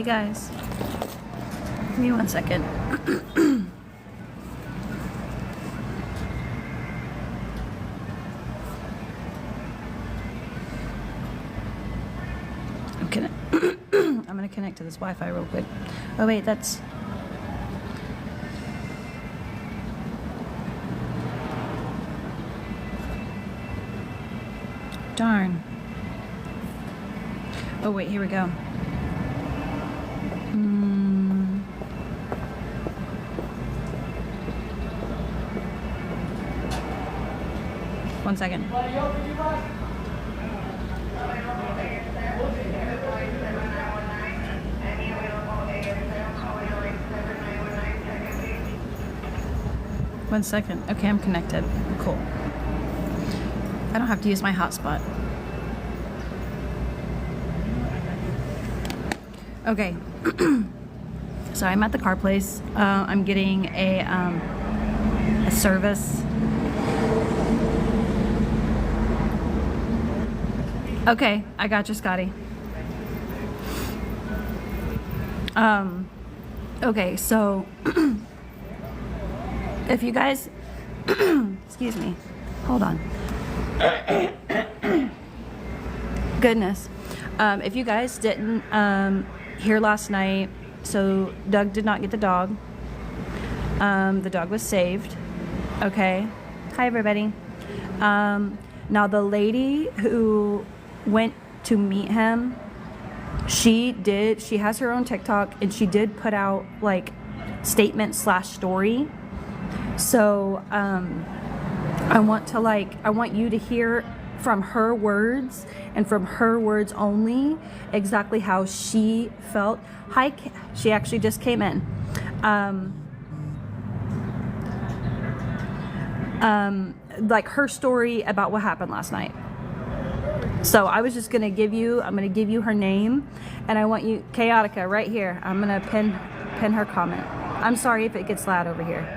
guys. Give me 1 second. I'm gonna connect to this Wi-Fi real quick. Oh wait, that's... Darn. Oh wait, here we go. One second. One second. Okay, I'm connected. Cool. I don't have to use my hotspot. Okay. So I'm at the car place. I'm getting a service. Okay, I got you, Scotty. Okay, so if you guys, excuse me, hold on. Goodness. If you guys didn't hear last night, so Doug did not get the dog. The dog was saved. Okay. Hi, everybody. Now the lady who went to meet him, she has her own TikTok, and she did put out like statement/story. So I want you to hear from her words and from her words only exactly how she felt. Hi, she actually just came in. Like her story about what happened last night. So I was just gonna I'm gonna give you her name, and I want you, Chaotica, right here. I'm gonna pin her comment. I'm sorry if it gets loud over here.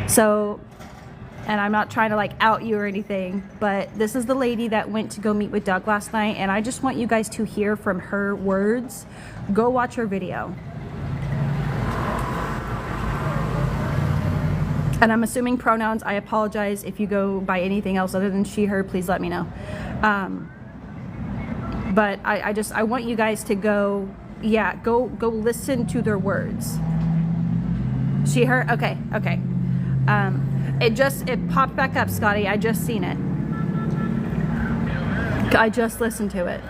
So, and I'm not trying to like out you or anything, but this is the lady that went to go meet with Doug last night, and I just want you guys to hear from her words. Go watch her video. And I'm assuming pronouns. I apologize if you go by anything else other than she, her, please let me know. But I want you guys to go listen to their words. She, her, okay. It popped back up, Scotty. I just seen it. I just listened to it.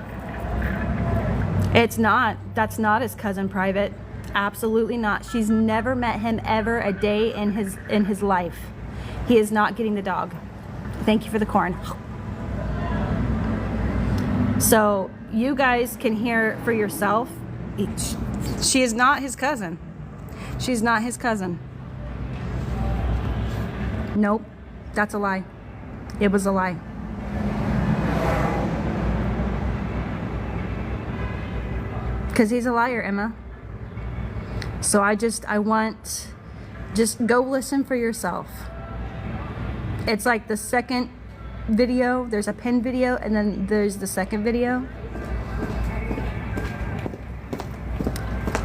That's not his cousin Private. Absolutely not. She's never met him ever a day in his life. He is not getting the dog. Thank you for the corn. So you guys can hear for yourself. She is not his cousin. She's not his cousin. Nope, that's a lie. It was a lie. Because he's a liar, Emma. So just go listen for yourself. It's like the second video, there's a pinned video, and then there's the second video.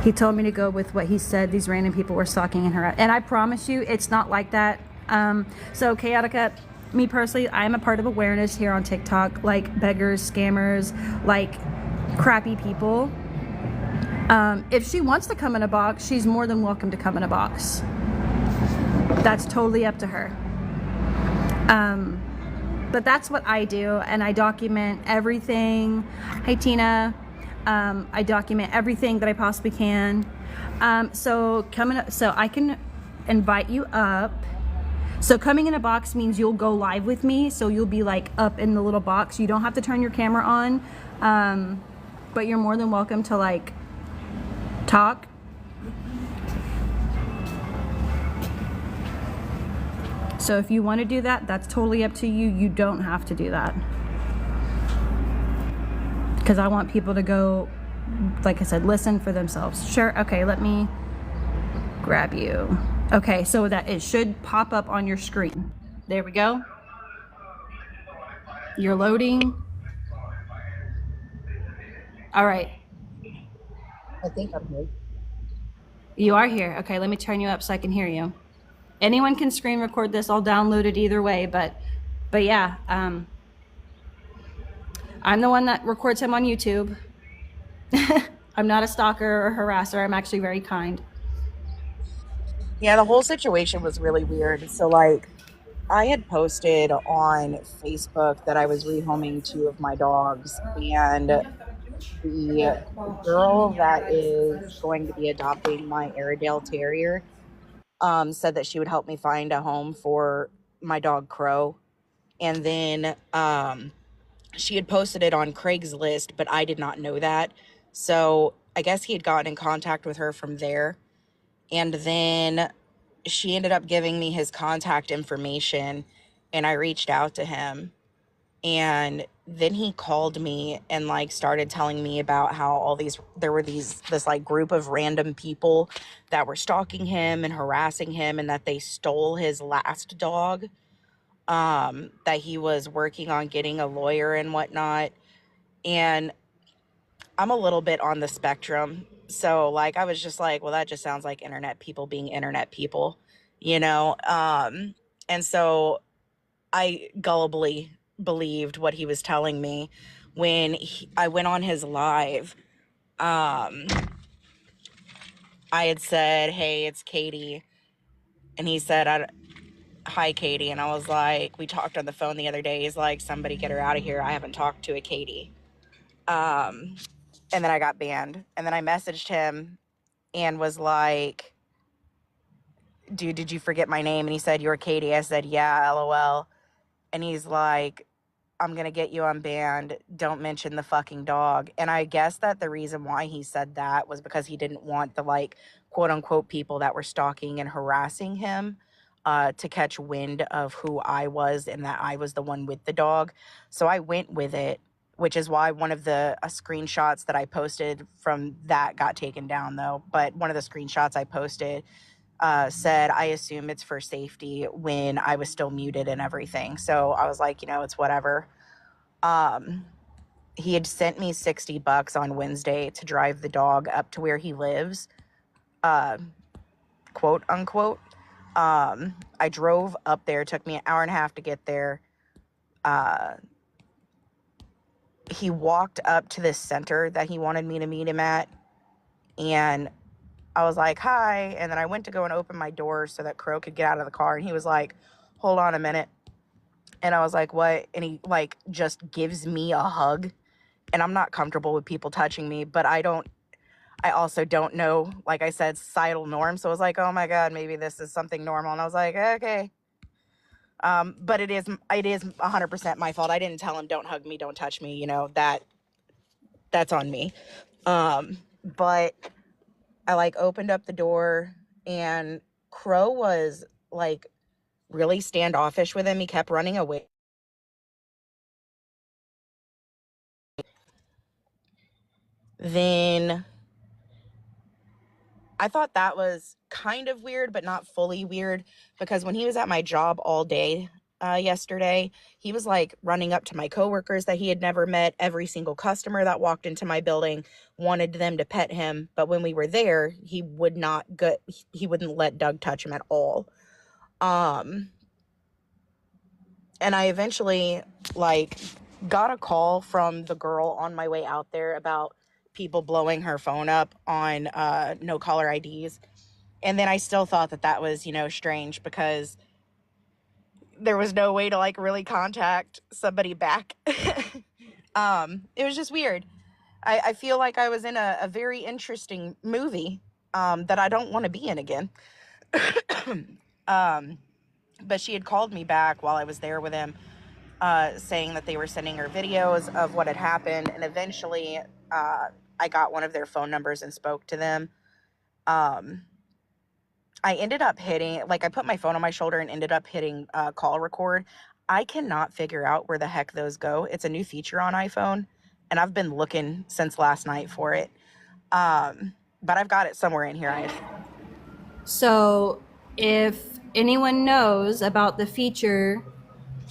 He told me to go with what he said these random people were stalking her. And I promise you, it's not like that. So Chaotica, me personally, I'm a part of awareness here on TikTok, like beggars, scammers, like crappy people. If she wants to come in a box, she's more than welcome to come in a box. That's totally up to her. But that's what I do, and I document everything. Hi, Tina. I document everything that I possibly can. So I can invite you up. So coming in a box means you'll go live with me, so you'll be like up in the little box. You don't have to turn your camera on, but you're more than welcome to like talk. So if you want to do that, that's totally up to you. You don't have to do that. Because I want people to go, like I said, listen for themselves. Sure, okay, let me grab you. Okay, so that it should pop up on your screen. There we go. You're loading. All right. I think I'm here. You are here. Okay, let me turn you up so I can hear you. Anyone can screen record this. I'll download it either way, but yeah, I'm the one that records him on YouTube. I'm not a stalker or harasser. I'm actually very kind. Yeah, the whole situation was really weird. So, like, I had posted on Facebook that I was rehoming two of my dogs, and the girl that is going to be adopting my Airedale Terrier said that she would help me find a home for my dog Crow. And then she had posted it on Craigslist, but I did not know that. So I guess he had gotten in contact with her from there. And then she ended up giving me his contact information, and I reached out to him. And then he called me and like started telling me about how all these there were this like group of random people that were stalking him and harassing him, and that they stole his last dog, that he was working on getting a lawyer and whatnot. And I'm a little bit on the spectrum. So like I was just like, well, that just sounds like internet people being internet people, you know? And so I gullibly believed what he was telling me when I went on his live. Um, I had said, "Hey, it's Katie," and he said, "Hi, Katie," and I was like, "We talked on the phone the other day." He's like, "Somebody get her out of here. I haven't talked to a Katie." Um, and then I got banned, and then I messaged him and was like, "Dude, did you forget my name?" And he said, "You're Katie." I said, "Yeah, LOL." And he's like, "I'm going to get you unbanned. Don't mention the fucking dog." And I guess that the reason why he said that was because he didn't want the like quote unquote people that were stalking and harassing him to catch wind of who I was and that I was the one with the dog. So I went with it, which is why one of the screenshots that I posted from that got taken down though. But one of the screenshots I posted said, "I assume it's for safety," when I was still muted and everything. So I was like, it's whatever. Um, he had sent me $60 on Wednesday to drive the dog up to where he lives, uh, quote unquote. I drove up there. It took me an hour and a half to get there. Uh, he walked up to this center that he wanted me to meet him at. And I was like, "Hi." And then I went to go and open my door so that Crow could get out of the car. And he was like, "Hold on a minute." And I was like, "What?" And he like just gives me a hug. And I'm not comfortable with people touching me, but I also don't know, like I said, societal norms. So I was like, "Oh my God, maybe this is something normal." And I was like, "Okay." But it is 100% my fault. I didn't tell him, "Don't hug me, don't touch me," that's on me. But I like opened up the door, and Crow was like really standoffish with him. He kept running away. Then I thought that was kind of weird, but not fully weird, because when he was at my job all day yesterday, he was like running up to my coworkers that he had never met. Every single customer that walked into my building wanted them to pet him, but when we were there, he would not go. He wouldn't let Doug touch him at all. Um, and I eventually like got a call from the girl on my way out there about people blowing her phone up on no caller IDs. And then I still thought that that was, strange, because there was no way to like really contact somebody back. It was just weird. I feel like I was in a very interesting movie that I don't want to be in again. um, but she had called me back while I was there with him, saying that they were sending her videos of what had happened. And eventually I got one of their phone numbers and spoke to them. Um, I ended up hitting, like, I put my phone on my shoulder and ended up hitting call record. I cannot figure out where the heck those go. It's a new feature on iPhone, and I've been looking since last night for it. But I've got it somewhere in here. So, if anyone knows about the feature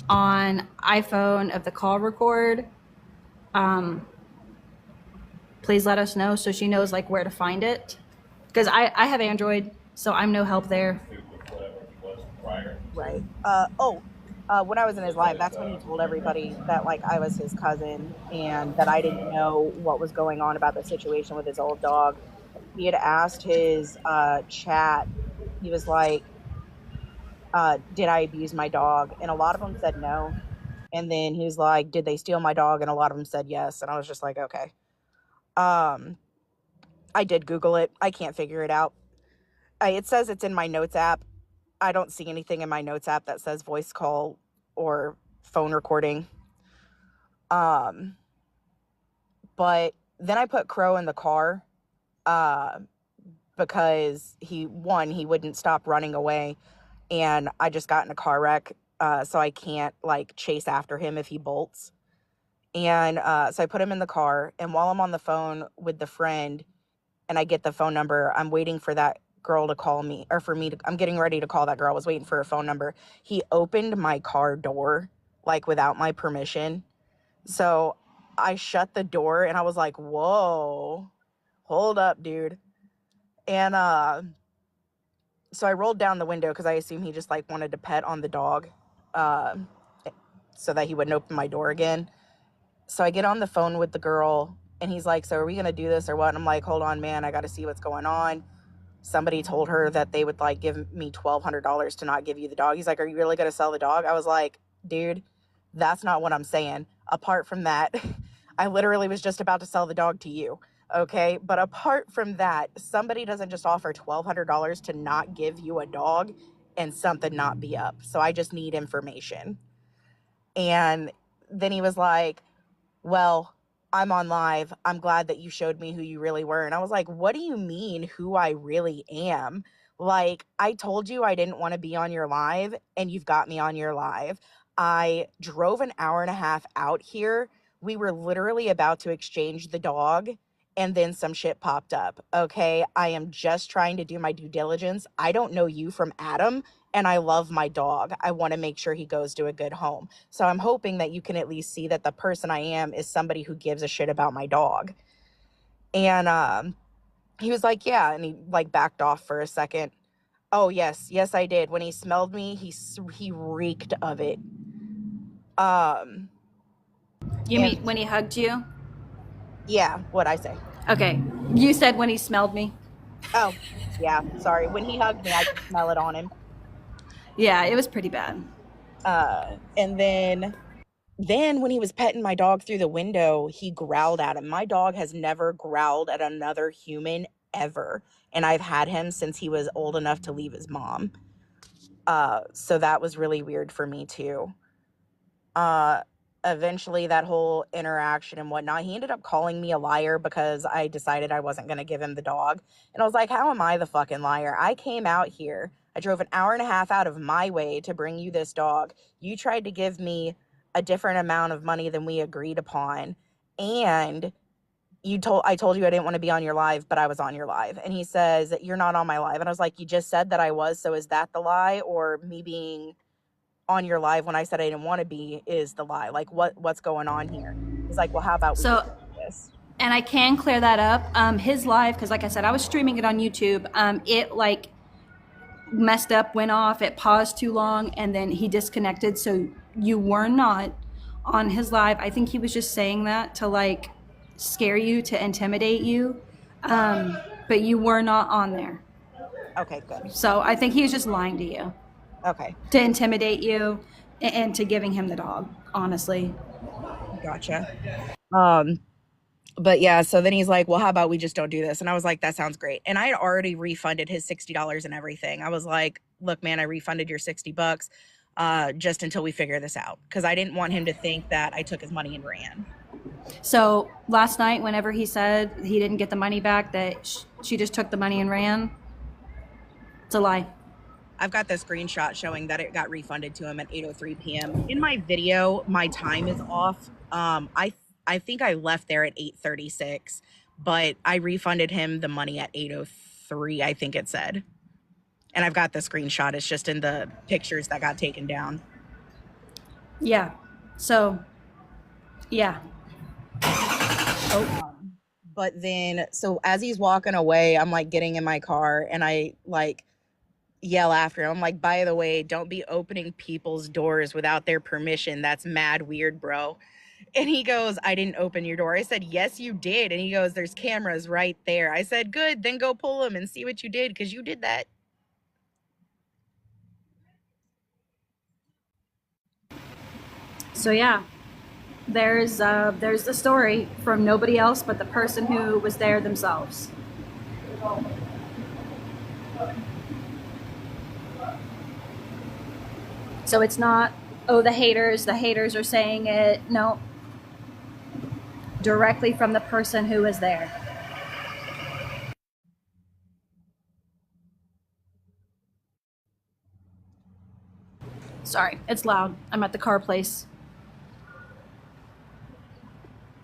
on iPhone of the call record, um, please let us know so she knows like where to find it. Because I have Android, so I'm no help there. Right. When I was in his live, that's when he told everybody that like I was his cousin and that I didn't know what was going on about the situation with his old dog. He had asked his chat, he was like, did I abuse my dog? And a lot of them said no. And then he was like, did they steal my dog? And a lot of them said yes. And I was just like, okay. Um, I did Google it. I can't figure it out. It says it's in my notes app. I don't see anything in my notes app that says voice call or phone recording. But then I put Crow in the car because he wouldn't stop running away, and I just got in a car wreck, so I can't like chase after him if he bolts. And so I put him in the car, and while I'm on the phone with the friend and I get the phone number, I'm waiting for that girl to call me, or for me to, I'm getting ready to call that girl. I was waiting for a phone number. He opened my car door like without my permission. So I shut the door and I was like, whoa, hold up, dude. And so I rolled down the window because I assumed he just like wanted to pet on the dog so that he wouldn't open my door again. So I get on the phone with the girl and he's like, so are we going to do this or what? And I'm like, hold on, man, I got to see what's going on. Somebody told her that they would like give me $1,200 to not give you the dog. He's like, are you really going to sell the dog? I was like, dude, that's not what I'm saying. Apart from that, I literally was just about to sell the dog to you. Okay. But apart from that, somebody doesn't just offer $1,200 to not give you a dog and something not be up. So I just need information. And then he was like, well, I'm on live. I'm glad that you showed me who you really were. And I was like, what do you mean who I really am? Like, I told you I didn't want to be on your live and you've got me on your live. I drove an hour and a half out here. We were literally about to exchange the dog and then some shit popped up. Okay. I am just trying to do my due diligence. I don't know you from Adam and I love my dog. I want to make sure he goes to a good home. So I'm hoping that you can at least see that the person I am is somebody who gives a shit about my dog. And he was like, yeah. And he like backed off for a second. Oh, yes, I did. When he smelled me, he reeked of it. You mean when he hugged you? Yeah, what'd I say? Okay. You said when he smelled me. Oh, yeah, sorry. When he hugged me, I could smell it on him. Yeah, it was pretty bad. And then when he was petting my dog through the window, he growled at him. My dog has never growled at another human ever. And I've had him since he was old enough to leave his mom. So that was really weird for me too. Eventually that whole interaction and whatnot, he ended up calling me a liar because I decided I wasn't going to give him the dog. And I was like, how am I the fucking liar? I came out here. I drove an hour and a half out of my way to bring you this dog. You tried to give me a different amount of money than we agreed upon. And I told you I didn't want to be on your live, but I was on your live. And he says, you're not on my live. And I was like, you just said that I was. So is that the lie, or me being on your live when I said I didn't want to be is the lie? Like what's going on here? He's like, well, how about we do this? And I can clear that up. His live, because like I said, I was streaming it on YouTube. It like messed up, went off, it paused too long, and then he disconnected. So you were not on his live. I think he was just saying that to like scare you, to intimidate you. But you were not on there. Okay, good. So I think he was just lying to you. Okay. To intimidate you and to giving him the dog, honestly. Gotcha. But yeah, so then he's like, well, how about we just don't do this? And I was like, that sounds great. And I had already refunded his $60 and everything. I was like, look, man, I refunded your $60 just until we figure this out. Because I didn't want him to think that I took his money and ran. So last night, whenever he said he didn't get the money back, that she just took the money and ran, it's a lie. I've got the screenshot showing that it got refunded to him at 8:03 p.m. In my video, my time is off. I think I left there at 8:36, but I refunded him the money at 8:03, I think it said. And I've got the screenshot. It's just in the pictures that got taken down. Yeah. So, yeah. Oh, But then, so as he's walking away, I'm like getting in my car and I like yell after him. I'm like, by the way, don't be opening people's doors without their permission. That's mad weird, bro. And he goes, I didn't open your door. I said, yes, you did. And he goes, there's cameras right there. I said, good, then go pull them and see what you did, because you did that. So yeah, there's the story from nobody else but the person who was there themselves. So it's not, oh, the haters are saying it. No, directly from the person who was there. Sorry, it's loud. I'm at the car place.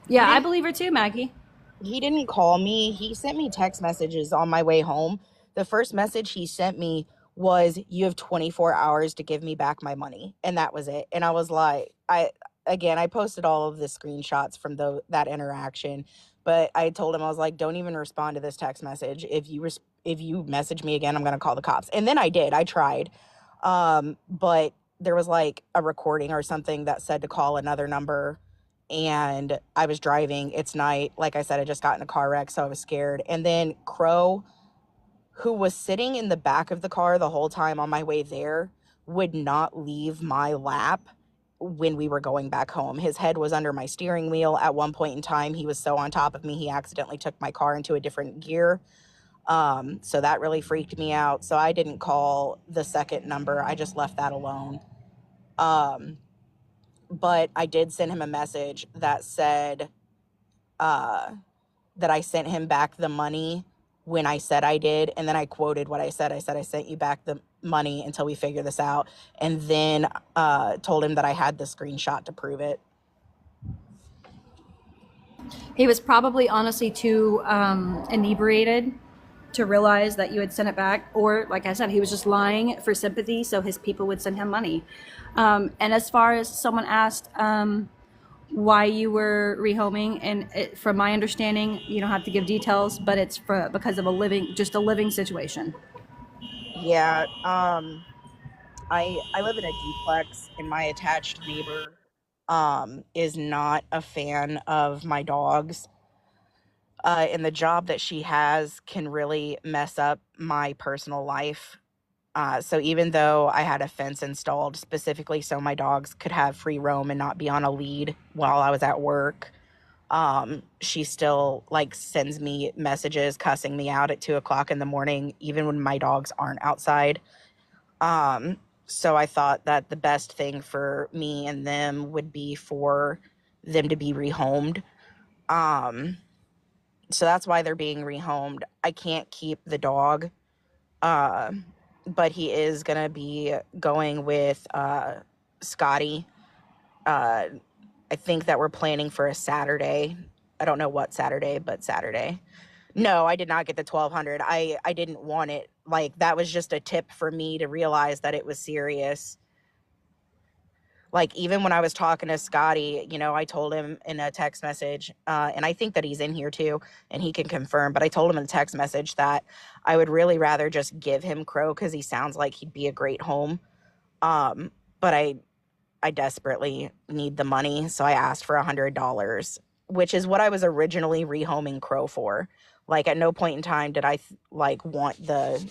Yeah, I believe her too, Maggie. He didn't call me. He sent me text messages on my way home. The first message he sent me was, you have 24 hours to give me back my money. And that was it. And I was like, I posted all of the screenshots from that interaction, but I told him, I was like, don't even respond to this text message. If you message me again, I'm going to call the cops. And then I did. I tried. But there was like a recording or something that said to call another number, and I was driving. It's night. Like I said, I just got in a car wreck, so I was scared. And then Crow, who was sitting in the back of the car the whole time on my way there, would not leave my lap when we were going back home. His head was under my steering wheel. At one point in time, he was so on top of me, he accidentally took my car into a different gear. So that really freaked me out. So I didn't call the second number. I just left that alone. But I did send him a message that said that I sent him back the money when I said I did. And then I quoted what I said. I said, I sent you back the money until we figure this out. And then told him that I had the screenshot to prove it. He was probably honestly too inebriated to realize that you had sent it back, or like I said, he was just lying for sympathy so his people would send him money. And as far as someone asked why you were rehoming, and from my understanding, you don't have to give details, but it's because of a living situation. Yeah. I live in a duplex, and my attached neighbor is not a fan of my dogs. And the job that she has can really mess up my personal life. So even though I had a fence installed specifically so my dogs could have free roam and not be on a lead while I was at work, she still like sends me messages cussing me out at 2:00 in the morning, even when my dogs aren't outside. So I thought that the best thing for me and them would be for them to be rehomed. Um, so that's why they're being rehomed. I can't keep the dog, uh, but he is gonna be going with Scotty. Uh, I think that we're planning for a Saturday. I don't know what Saturday, but Saturday. No, I did not get the 1200. I didn't want it. Like, that was just a tip for me to realize that it was serious. Like, even when I was talking to Scotty, I told him in a text message, and I think that he's in here too, and he can confirm, but I told him in a text message that I would really rather just give him Crow because he sounds like he'd be a great home. But I desperately need the money, so I asked for $100, which is what I was originally rehoming Crow for. Like, at no point in time did I want the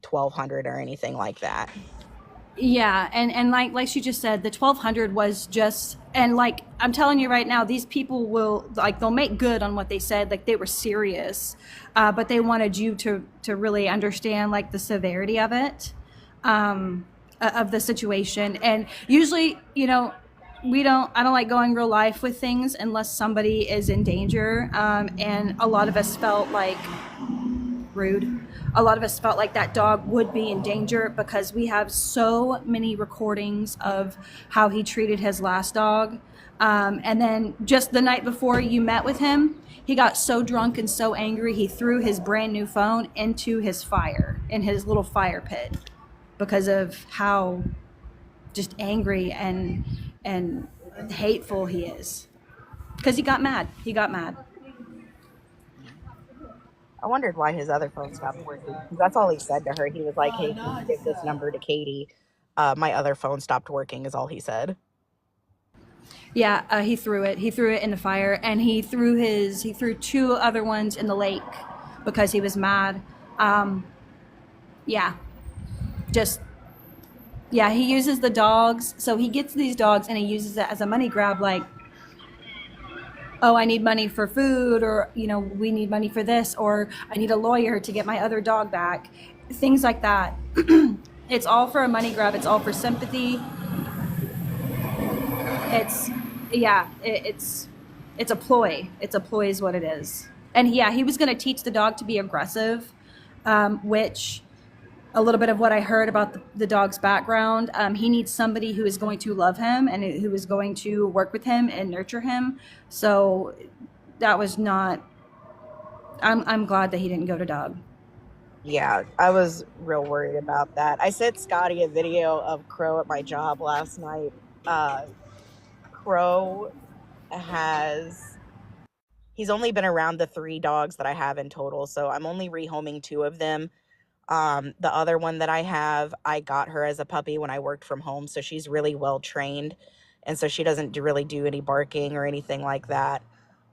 1200 or anything like that. Yeah, and like she just said, the 1200 was just, and like I'm telling you right now, these people will, like, they'll make good on what they said. Like, they were serious, but they wanted you to really understand like the severity of it, of the situation. And usually, I don't like going real life with things unless somebody is in danger. And a lot of us felt like rude. A lot of us felt like that dog would be in danger because we have so many recordings of how he treated his last dog. And then just the night before you met with him, he got so drunk and so angry, he threw his brand new phone into his in his little fire pit, because of how just angry and hateful he is. Because he got mad. I wondered why his other phone stopped working. That's all he said to her. He was like, "Hey, can you give this number to Katie? My other phone stopped working," is all he said. Yeah, he threw it. He threw it in the fire, and he threw two other ones in the lake because he was mad. Um, yeah, just yeah. He uses the dogs, so he gets these dogs and he uses it as a money grab. Like, oh, I need money for food, or we need money for this, or I need a lawyer to get my other dog back. Things like that. It's all for a money grab. It's all for sympathy. It's yeah, it's a ploy. It's a ploy is what it is. And yeah, he was going to teach the dog to be aggressive, which a little bit of what I heard about the dog's background. He needs somebody who is going to love him and who is going to work with him and nurture him. So that was not. I'm glad that he didn't go to dog. Yeah, I was real worried about that. I sent Scotty a video of Crow at my job last night. Uh, Crow has he's only been around the 3 dogs that I have in total, so I'm only rehoming 2 of them. The other one that I have, I got her as a puppy when I worked from home, so she's really well trained, and so she doesn't really do any barking or anything like that.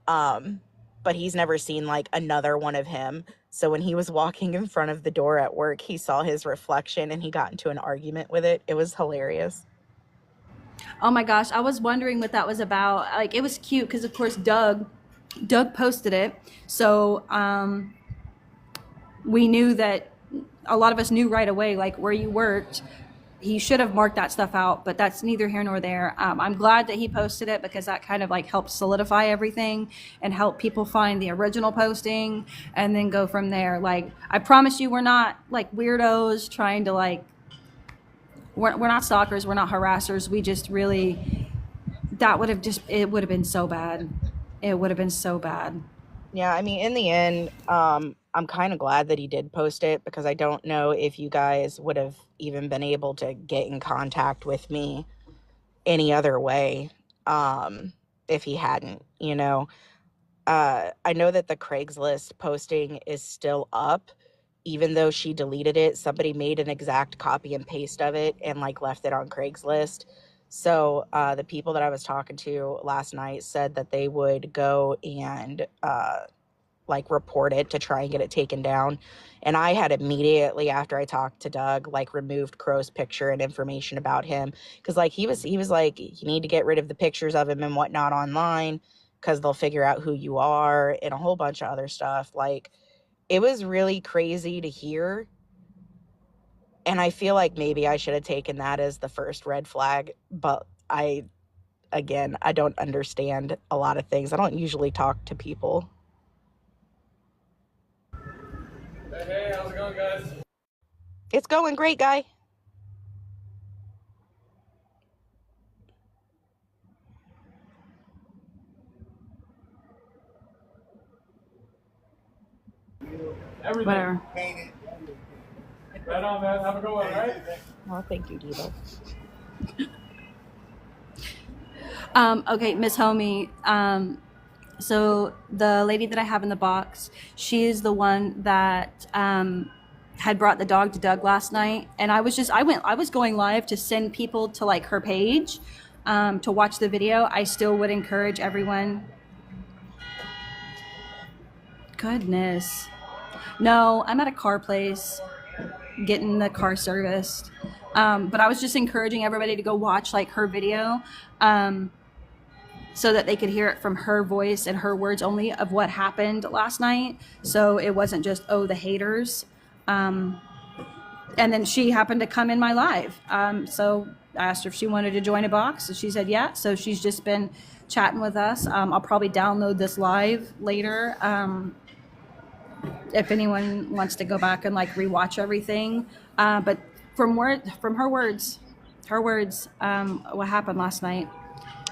Um, but he's never seen like another one of him. So when he was walking in front of the door at work, he saw his reflection and he got into an argument with it. It was hilarious. Oh my gosh, I was wondering what that was about. Like it was cute because of course Doug posted it, so we knew that a lot of us knew right away, like where you worked. He should have marked that stuff out, but that's neither here nor there. I'm glad that he posted it because that kind of like helped solidify everything and help people find the original posting and then go from there. Like, I promise you, we're not like weirdos trying to like, we're not stalkers, we're not harassers. We just really, that would have just, it would have been so bad. It would have been so bad. Yeah, I mean, in the end, I'm kind of glad that he did post it because I don't know if you guys would have even been able to get in contact with me any other way, if he hadn't, you know. I know that the Craigslist posting is still up, even though she deleted it. Somebody made an exact copy and paste of it and like left it on Craigslist. So the people that I was talking to last night said that they would go and like report it to try and get it taken down. And I had immediately after I talked to Doug, like removed Crow's picture and information about him. Cause like he was like, you need to get rid of the pictures of him and whatnot online because they'll figure out who you are and a whole bunch of other stuff. Like it was really crazy to hear. And I feel like maybe I should have taken that as the first red flag. But I don't understand a lot of things. I don't usually talk to people. Hey, how's it going, guys? It's going great, guy. Everything. Whatever. Right on, man. Have a good one, all right? Well, thank you, Diva. Okay, Miss Homie. So the lady that I have in the box, she is the one that had brought the dog to Doug last night, and I was going live to send people to like her page to watch the video. I still would encourage everyone. Goodness, no, I'm at a car place getting the car serviced. But I was just encouraging everybody to go watch like her video. So that they could hear it from her voice and her words only of what happened last night. So it wasn't just, oh, the haters. And then she happened to come in my live. So I asked her if she wanted to join a box. So she said, yeah. So she's just been chatting with us. I'll probably download this live later. If anyone wants to go back and like rewatch everything. But from her words, what happened last night,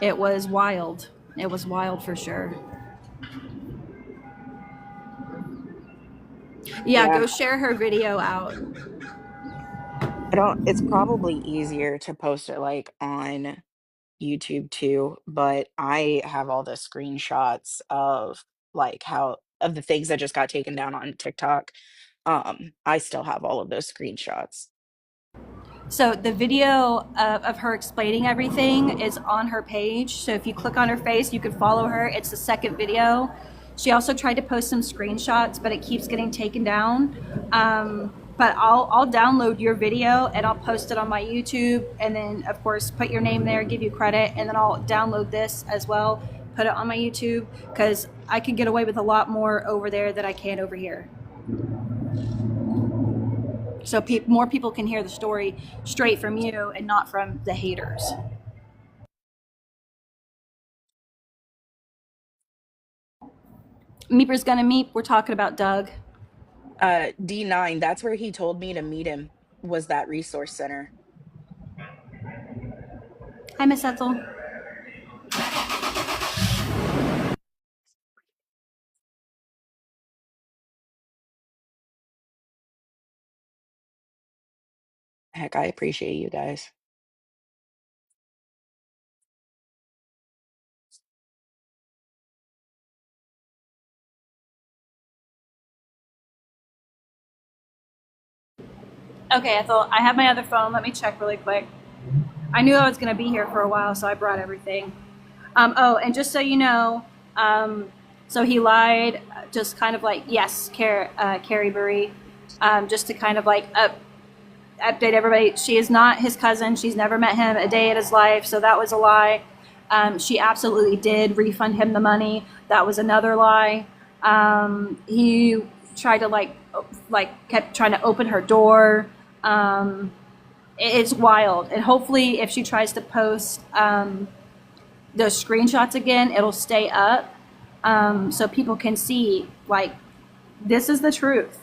it was wild. It was wild for sure. Yeah, go share her video out. It's probably easier to post it like on YouTube too, but I have all the screenshots of like how of the things that just got taken down on TikTok. I still have all of those screenshots. So the video of her explaining everything is on her page. So if you click on her face, you can follow her. It's the second video. She also tried to post some screenshots, but it keeps getting taken down. But I'll download your video and I'll post it on my YouTube, and then of course put your name there, give you credit, and then I'll download this as well, put it on my YouTube, because I can get away with a lot more over there than I can over here. So more people can hear the story straight from you and not from the haters. Meeper's gonna meep. We're talking about Doug. D9, that's where he told me to meet him, was that resource center. Hi, Miss Etzel. Heck, I appreciate you guys. Okay, Ethel, I have my other phone. Let me check really quick. I knew I was going to be here for a while, so I brought everything. Oh, and just so you know, so he lied, just kind of like, yes, Carrie Burry, just to kind of like update everybody. She is not his cousin. She's never met him a day in his life, so that was a lie. She absolutely did refund him the money. That was another lie. He tried to like kept trying to open her door. It's wild. And hopefully if she tries to post those screenshots again, it'll stay up, so people can see, like, this is the truth.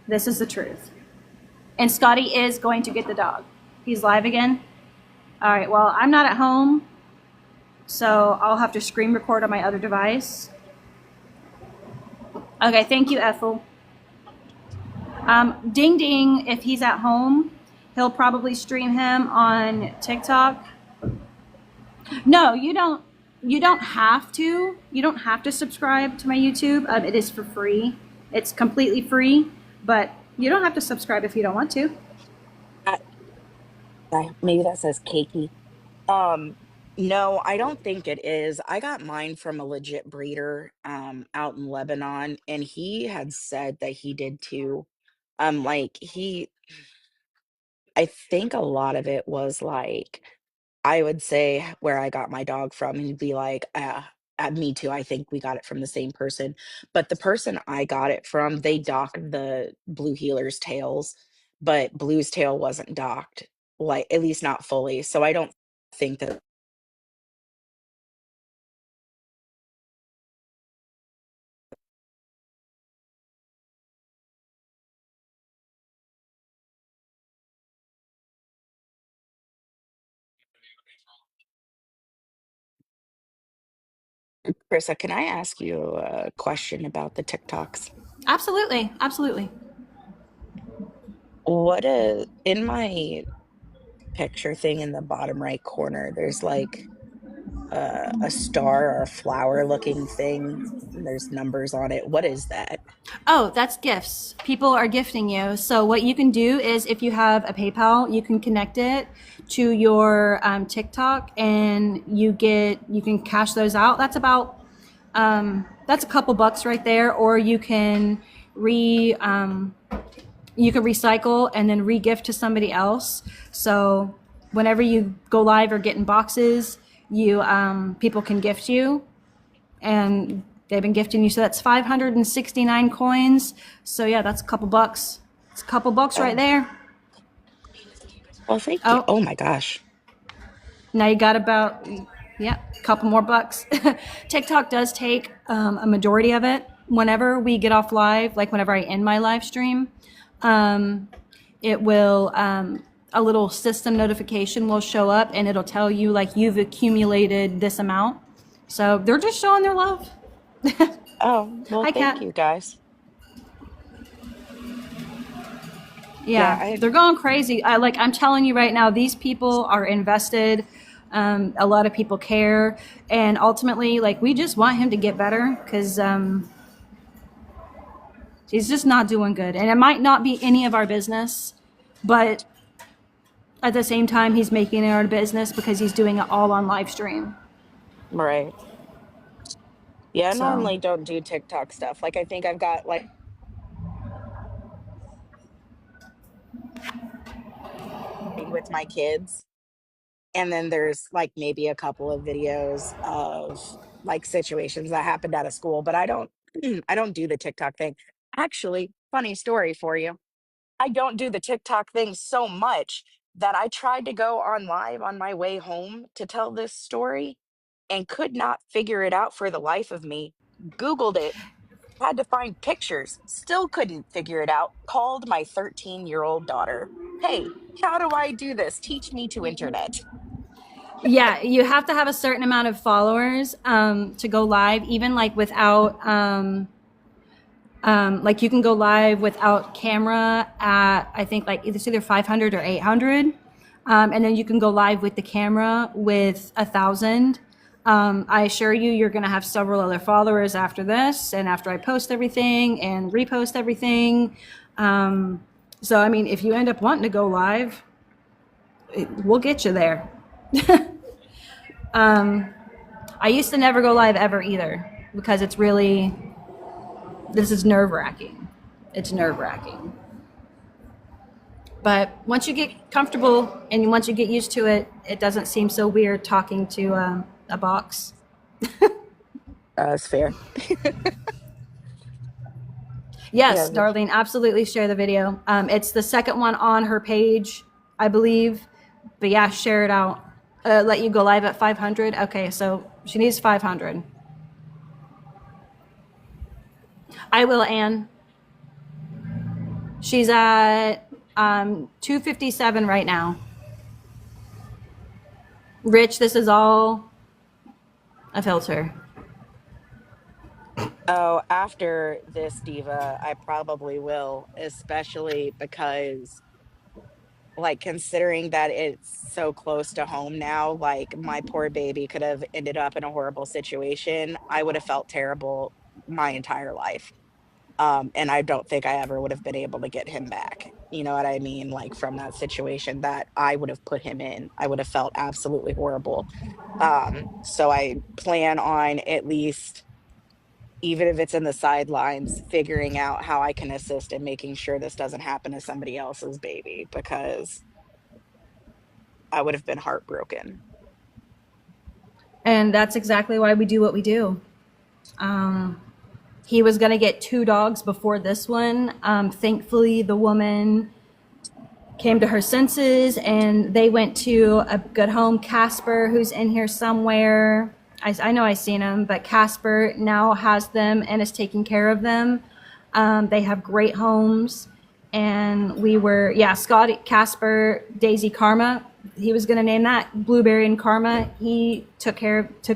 This is the truth. And Scotty is going to get the dog. He's live again. All right, well, I'm not at home, so I'll have to screen record on my other device. Okay, thank you, Ethel. Ding Ding, if he's at home, he'll probably stream him on TikTok. No, you don't. You don't have to. You don't have to subscribe to my YouTube. It is for free. It's completely free, but you don't have to subscribe if you don't want to. Maybe that says cakey. No, I don't think it is. I got mine from a legit breeder out in Lebanon, and he had said that he did too. Like I think a lot of it was like, I would say where I got my dog from, and he'd be like, me too. I think we got it from the same person. But the person I got it from, they docked the Blue Heeler's tails, but Blue's tail wasn't docked, like at least not fully. So I don't think that. Krista, can I ask you a question about the TikToks? Absolutely, absolutely. What in my picture thing in the bottom right corner, there's like a star or a flower looking thing. And there's numbers on it. What is that? Oh, that's gifts. People are gifting you. So what you can do is, if you have a PayPal, you can connect it to your TikTok, and you can cash those out. That's about that's a couple bucks right there. Or you can recycle and then re-gift to somebody else. So whenever you go live or get in boxes, you people can gift you, and they've been gifting you. So that's 569 coins. So yeah, that's a couple bucks. It's a couple bucks right there. Well, thank you. Oh my gosh. Now you got about, yeah, a couple more bucks. TikTok does take a majority of it. Whenever we get off live, like whenever I end my live stream, it will, a little system notification will show up, and it'll tell you like you've accumulated this amount. So they're just showing their love. Oh, well, Hi, thank Kat. you guys. Yeah, they're going crazy. I'm telling you right now, these people are invested. A lot of people care, and ultimately, like, we just want him to get better, because He's just not doing good. And it might not be any of our business, but at the same time, he's making it our business because he's doing it all on live stream. Right. Yeah, I So, normally don't do TikTok stuff. Like, I think I've got like with my kids. And then there's like maybe a couple of videos of like situations that happened out of school, but I don't I don't do the TikTok thing. Actually, funny story for you. I don't do the TikTok thing so much that I tried to go on live on my way home to tell this story and could not figure it out for the life of me. Googled it, had to find pictures, still couldn't figure it out. Called my 13-year-old daughter. Hey, how do I do this? Teach me to internet. yeah, you have to have a certain amount of followers to go live, even like without, like you can go live without camera at, I think like it's either 500 or 800. And then you can go live with the camera with 1,000. I assure you, you're going to have several other followers after this and after I post everything and repost everything. So, I mean, if you end up wanting to go live, we'll get you there. I used to never go live ever either because it's really, this is nerve wracking. It's nerve wracking. But once you get comfortable and once you get used to it, it doesn't seem so weird talking to a box. That's fair. Yes, Yeah, Darlene, absolutely share the video. It's the second one on her page, I believe. But yeah, share it out. Let you go live at 500. Okay, so she needs 500. I will, Anne. She's at 257 right now. Rich, this is all a filter. oh, after this, Diva, I probably will, especially because, like, considering that it's so close to home now, like, my poor baby could have ended up in a horrible situation. I would have felt terrible my entire life. And I don't think I ever would have been able to get him back. You know what I mean? Like, from that situation that I would have put him in, I would have felt absolutely horrible. So I plan on at least, even if it's in the sidelines, figuring out how I can assist in making sure this doesn't happen to somebody else's baby because I would have been heartbroken. And that's exactly why we do what we do. He was going to get 2 dogs before this one. Thankfully, the woman came to her senses and they went to a good home. Casper, who's in here somewhere. I know I've seen him, but Casper now has them and is taking care of them. They have great homes. And we were, yeah, Scotty, Casper, Daisy, Karma. He was going to name that Blueberry and Karma. He took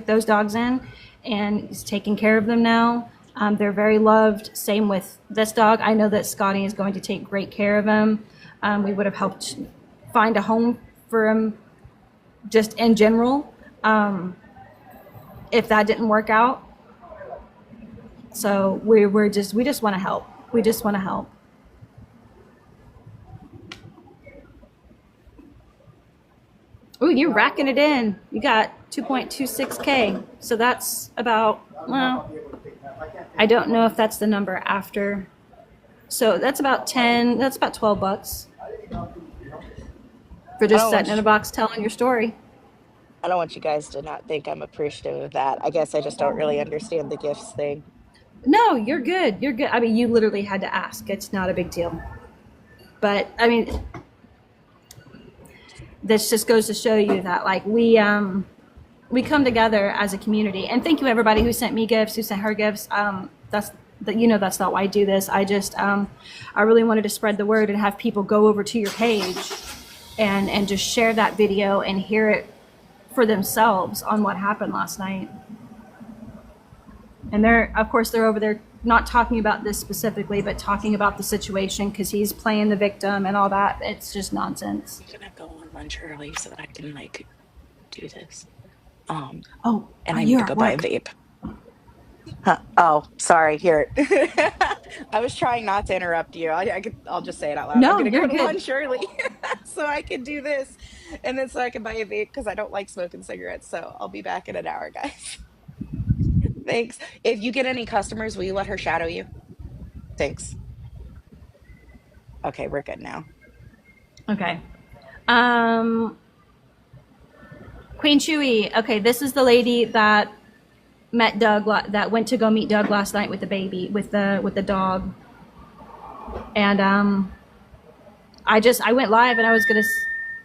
those dogs in and he's taking care of them now. They're very loved. Same with this dog. I know that Scotty is going to take great care of him. We would have helped find a home for him just in general if that didn't work out. So we just want to help. We just want to help. Ooh, you're racking it in. You got 2.26K. So that's about, well, I don't know if that's the number after. So that's about 10, that's about $12 for just Oh, sitting in a box telling your story. I don't want you guys to not think I'm appreciative of that. I guess I just don't really understand the gifts thing. No, you're good. You're good. I mean, you literally had to ask. It's not a big deal. But I mean, this just goes to show you that like we come together as a community. And thank you everybody who sent me gifts, who sent her gifts. That's that's not why I do this. I just I really wanted to spread the word and have people go over to your page and just share that video and hear it for themselves on what happened last night. And they're over there not talking about this specifically, but talking about the situation because he's playing the victim and all that. It's just nonsense. I'm gonna go on lunch early so that I can like do this. Oh, And I need you're to at go buy a work. vape. Huh. Oh, sorry. Here. I was trying not to interrupt you. I'll just say it out loud. I'm No, gonna go you're to good. lunch early so I can do this, and then so I can buy a vape because I don't like smoking cigarettes. So I'll be back in an hour, guys. Thanks. If you get any customers, will you let her shadow you? Thanks. Okay, we're good now. Okay. Um, Queen Chewy. Okay, this is the lady that met Doug. That went to go meet Doug last night with the baby, with the dog. And I went live and I was gonna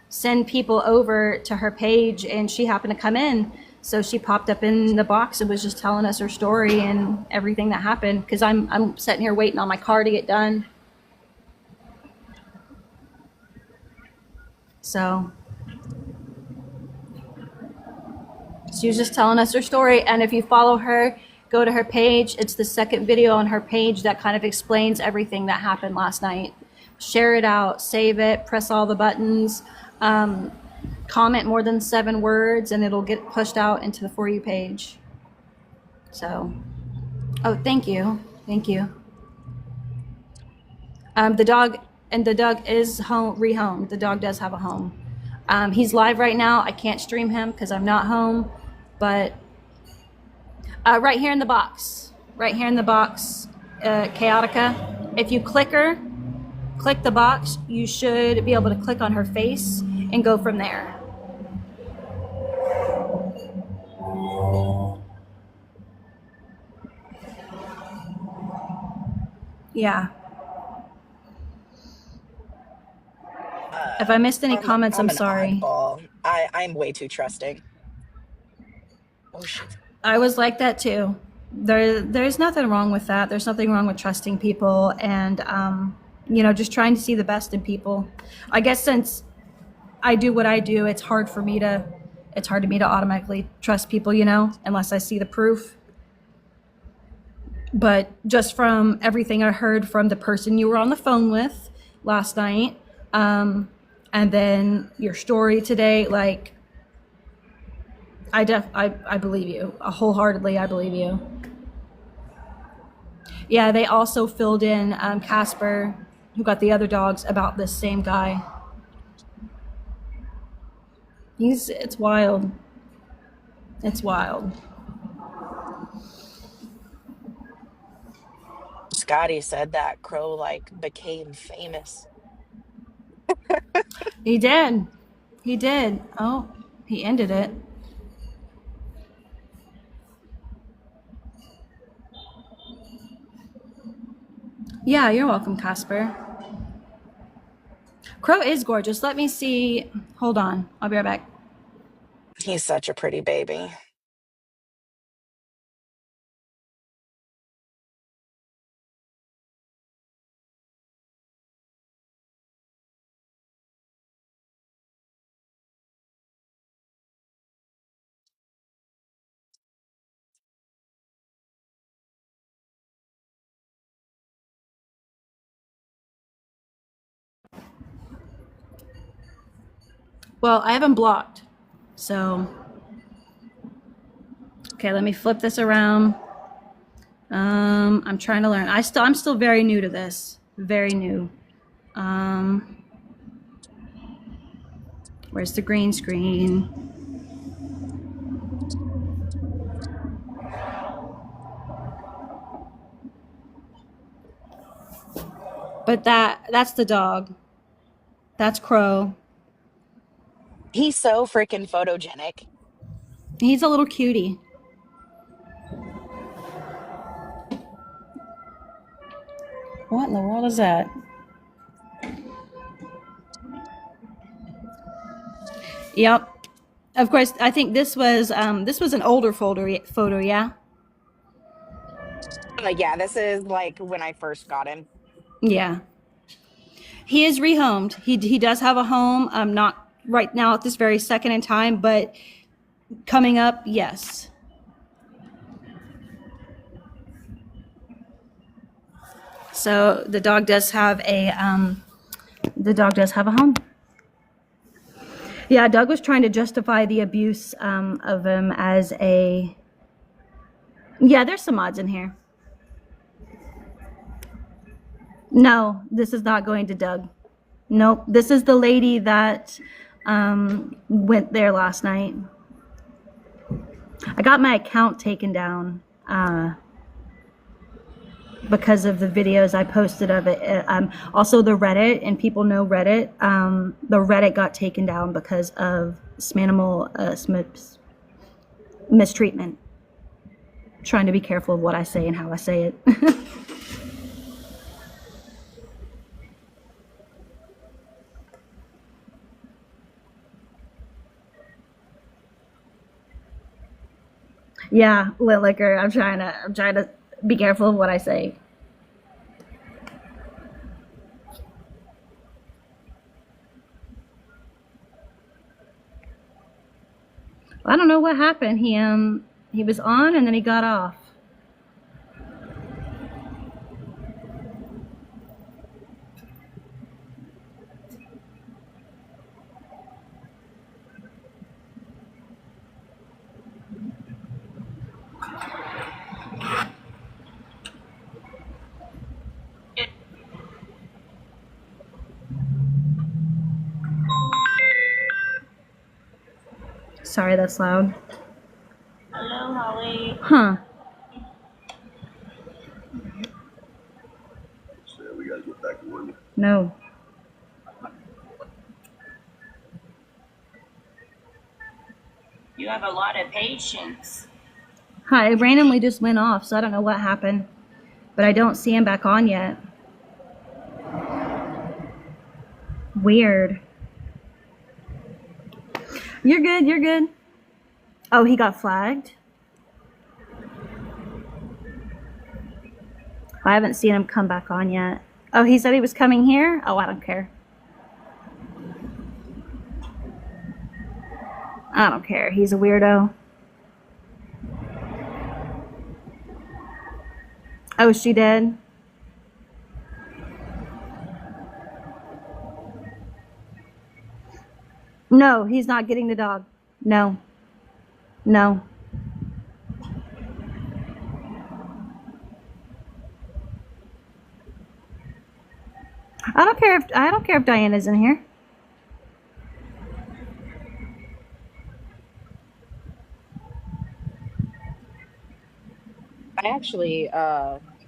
send people over to her page, and she happened to come in. So she popped up in the box and was just telling us her story and everything that happened. Because I'm sitting here waiting on my car to get done. So she was just telling us her story. And if you follow her, go to her page. It's the second video on her page that kind of explains everything that happened last night. Share it out, save it, press all the buttons, comment more than 7 words, and it'll get pushed out into the For You page. So, oh, thank you. Thank you. The dog is rehomed. The dog does have a home. He's live right now. I can't stream him because I'm not home, but right here in the box, Chaotica. If you click the box, you should be able to click on her face and go from there. Yeah. If I missed any comments, I'm an sorry. oddball. I'm way too trusting. Oh shit. I was like that too. There's nothing wrong with that. There's nothing wrong with trusting people and just trying to see the best in people. I guess since I do what I do, it's hard for me to automatically trust people, unless I see the proof. But just from everything I heard from the person you were on the phone with last night, and then your story today, like I believe you wholeheartedly. I believe you. Yeah, they also filled in Casper, who got the other dogs, about this same guy. It's wild. It's wild. Scotty said that Crow like became famous. He did. He did. Oh, he ended it. Yeah, you're welcome, Casper. Crow is gorgeous. Let me see. Hold on. I'll be right back. He's such a pretty baby. Well, I haven't blocked. So, okay, let me flip this around. I'm trying to learn. I'm still very new to this. Very new. Where's the green screen? But that's the dog. That's Crow. He's so freaking photogenic. He's a little cutie. What in the world is that? Yep. Of course, I think this was an older photo, yeah? Yeah, this is like when I first got him. Yeah. He is rehomed. He does have a home. Not right now at this very second in time, but coming up, yes. So the dog does have a home. Yeah, Doug was trying to justify the abuse of him as Yeah, there's some mods in here. No, this is not going to Doug. Nope, this is the lady that went there last night. I got my account taken down because of the videos I posted of it. Also, the Reddit, and people know Reddit. The Reddit got taken down because of Smanimal mistreatment. Trying to be careful of what I say and how I say it. Yeah, lit liquor. I'm trying to be careful of what I say. I don't know what happened. He was on and then he got off. Sorry, that's loud. Hello, Holly. Huh. So we gotta get back to work. No. You have a lot of patience. Hi, it randomly just went off, so I don't know what happened. But I don't see him back on yet. Weird. You're good, you're good. Oh, he got flagged? I haven't seen him come back on yet. Oh, he said he was coming here? Oh, I don't care. I don't care. He's a weirdo. Oh, she did? No, he's not getting the dog. No. No. I don't care if Diana's in here. I actually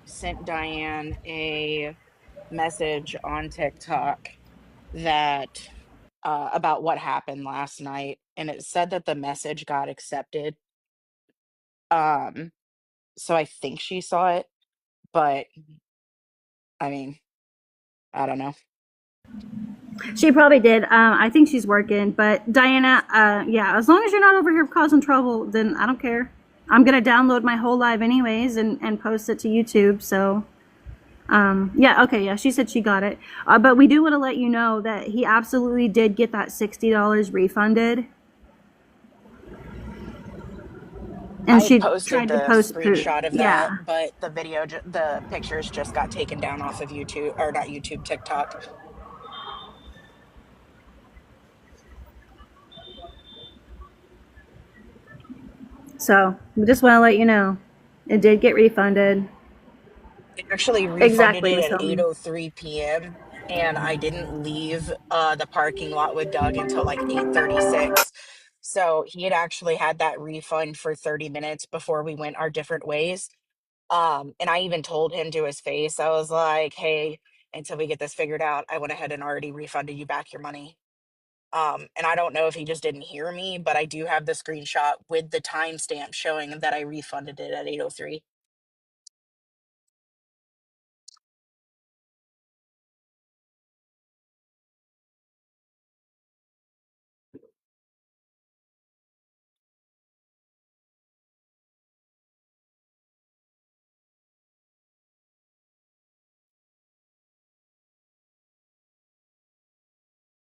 sent Diane a message on TikTok that about what happened last night, and it said that the message got accepted. Um, so I think she saw it, but I mean, I don't know. She probably did. I think she's working. But Diana, yeah, as long as you're not over here causing trouble, then I don't care. I'm going to download my whole live anyways and post it to YouTube. So, yeah, okay, yeah, she said she got it. But we do want to let you know that he absolutely did get that $60 refunded. And I she posted tried to the post proof. screenshot of Yeah. that, but the the pictures just got taken down off of YouTube, or not YouTube, TikTok. So we just want to let you know it did get refunded. They actually refunded Exactly, it Miss at Hilton. 8:03 p.m. and I didn't leave the parking lot with Doug until like 8:36. So he had actually had that refund for 30 minutes before we went our different ways. And I even told him to his face, I was like, hey, until we get this figured out, I went ahead and already refunded you back your money. And I don't know if he just didn't hear me, but I do have the screenshot with the timestamp showing that I refunded it at 8:03.